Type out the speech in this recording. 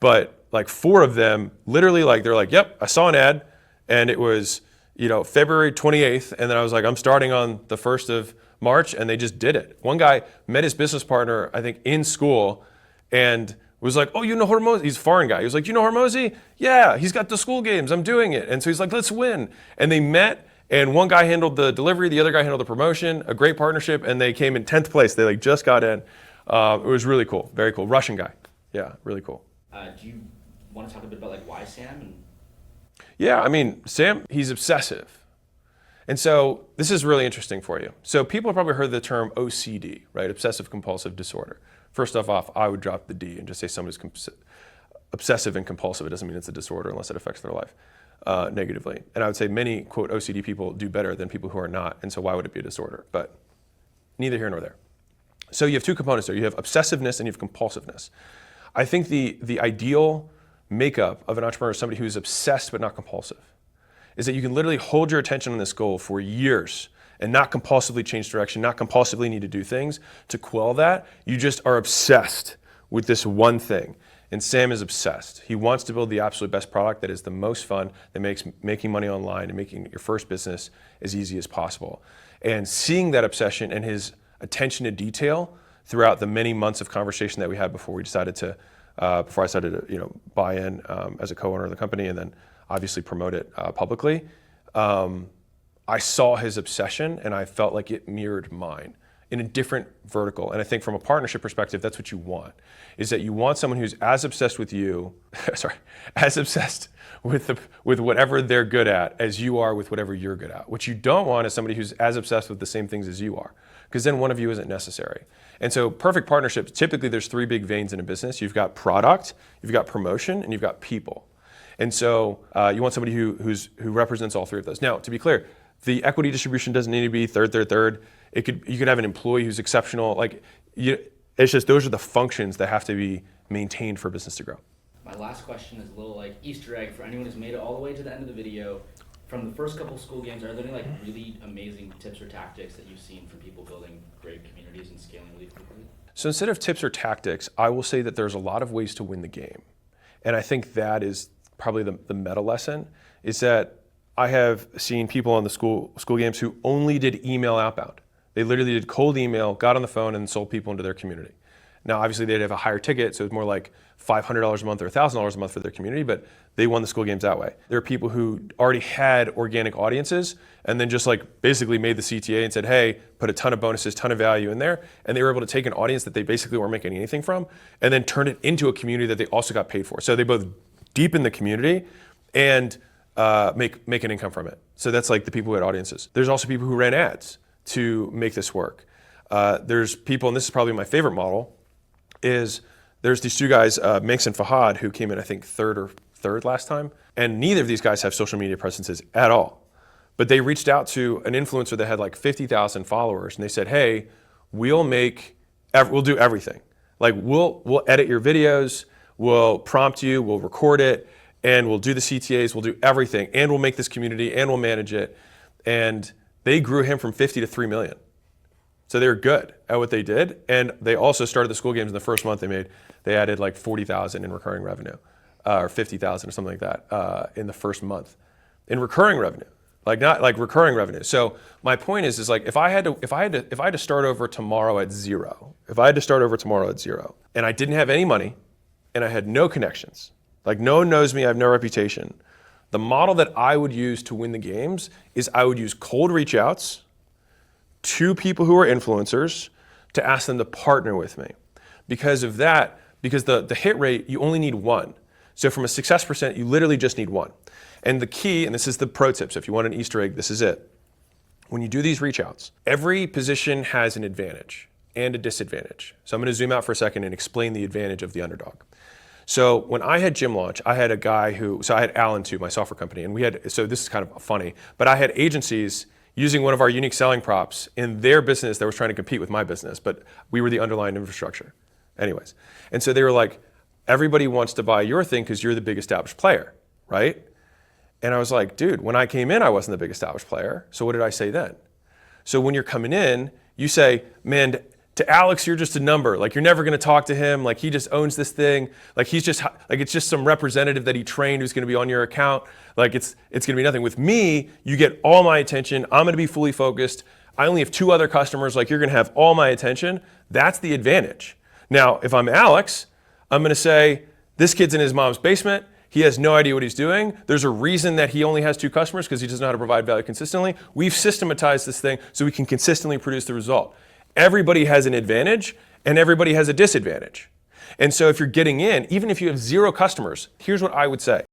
But like 4 of them, literally like, they're like, yep, I saw an ad and it was, February 28th. And then I was like, I'm starting on the 1st of March, and they just did it. One guy met his business partner, I think, in school and was like, oh, you know Hormozi? He's a foreign guy. He was like, you know Hormozi? Yeah, he's got the Skool Games. I'm doing it. And so he's like, let's win. And they met, and one guy handled the delivery, the other guy handled the promotion, a great partnership, and they came in 10th place. They like just got in. It was really cool, very cool. Russian guy. Yeah, really cool. Do you want to talk a bit about like why Sam? Yeah, I mean, Sam, he's obsessive. And so this is really interesting for you. So people have probably heard the term OCD, right? Obsessive compulsive disorder. First off, I would drop the D and just say somebody's obsessive and compulsive. It doesn't mean it's a disorder unless it affects their life negatively. And I would say many, quote, OCD people do better than people who are not. And so why would it be a disorder? But neither here nor there. So you have 2 components there. You have obsessiveness and you have compulsiveness. I think the ideal makeup of an entrepreneur is somebody who is obsessed but not compulsive. Is that you can literally hold your attention on this goal for years and not compulsively change direction, not compulsively need to do things to quell that. You just are obsessed with this one thing. And Sam is obsessed. He wants to build the absolute best product that is the most fun, that makes making money online and making your first business as easy as possible. And seeing that obsession and his attention to detail throughout the many months of conversation that we had before I decided to buy in as a co-owner of the company and then obviously promote it publicly. I saw his obsession and I felt like it mirrored mine in a different vertical. And I think from a partnership perspective, that's what you want, is that you want someone who's as obsessed with you, as obsessed with whatever they're good at as you are with whatever you're good at. What you don't want is somebody who's as obsessed with the same things as you are, because then one of you isn't necessary. And so perfect partnerships, typically there's 3 big veins in a business. You've got product, you've got promotion, and you've got people. And so you want somebody who represents all 3 of those. Now, to be clear, the equity distribution doesn't need to be third. You could have an employee who's exceptional. It's just those are the functions that have to be maintained for business to grow. My last question is a little like Easter egg for anyone who's made it all the way to the end of the video. From the first couple of Skool Games, are there any like really amazing tips or tactics that you've seen from people building great communities and scaling really quickly? So instead of tips or tactics, I will say that there's a lot of ways to win the game. And I think that is probably the meta lesson, is that I have seen people on the Skool Games who only did email outbound. They literally did cold email, got on the phone, and sold people into their community. Now, obviously, they'd have a higher ticket, so it's more like $500 a month or $1,000 a month for their community, but they won the Skool Games that way. There are people who already had organic audiences and then just like basically made the CTA and said, hey, put a ton of bonuses, ton of value in there, and they were able to take an audience that they basically weren't making anything from and then turn it into a community that they also got paid for. So they both deepen the community and make an income from it. So that's like the people who had audiences. There's also people who ran ads to make this work. There's people, and this is probably my favorite model, is there's these 2 guys, Minx and Fahad, who came in, I think, third last time. And neither of these guys have social media presences at all. But they reached out to an influencer that had like 50,000 followers, and they said, hey, we'll do everything. Like we'll edit your videos, we'll prompt you, we'll record it, and we'll do the CTAs, we'll do everything, and we'll make this community, and we'll manage it. And they grew him from 50 to 3 million. So they were good at what they did. And they also started the Skool Games in the first month they added like 40,000 in recurring revenue, or 50,000 or something like that in the first month in recurring revenue, not like recurring revenue. So my point is like, if I had to start over tomorrow at zero, and I didn't have any money and I had no connections, like no one knows me, I have no reputation, the model that I would use to win the games is I would use cold reach outs to people who are influencers to ask them to partner with me. Because of that, because the hit rate, you only need 1. So from a success percent, you literally just need 1. And the key, and this is the pro tip, so if you want an Easter egg, this is it. When you do these reach outs, every position has an advantage and a disadvantage. So I'm gonna zoom out for a second and explain the advantage of the underdog. So when I had Gym Launch, I had a guy so I had Alan too, my software company, and so this is kind of funny, but I had agencies using one of our unique selling props in their business that was trying to compete with my business, but we were the underlying infrastructure. Anyways, and so they were like, everybody wants to buy your thing because you're the big established player, right? And I was like, dude, when I came in, I wasn't the big established player. So what did I say then? So when you're coming in, you say, man, To Alex, you're just a number. Like, you're never going to talk to him. Like, he just owns this thing. Like, he's just like, it's just some representative that he trained who's going to be on your account. Like, it's going to be nothing. With me, you get all my attention. I'm going to be fully focused. I only have 2 other customers. Like, you're going to have all my attention. That's the advantage. Now, if I'm Alex, I'm going to say, this kid's in his mom's basement. He has no idea what he's doing. There's a reason that he only has 2 customers, because he doesn't know how to provide value consistently. We've systematized this thing so we can consistently produce the result. Everybody has an advantage and everybody has a disadvantage. And so if you're getting in, even if you have 0 customers, here's what I would say.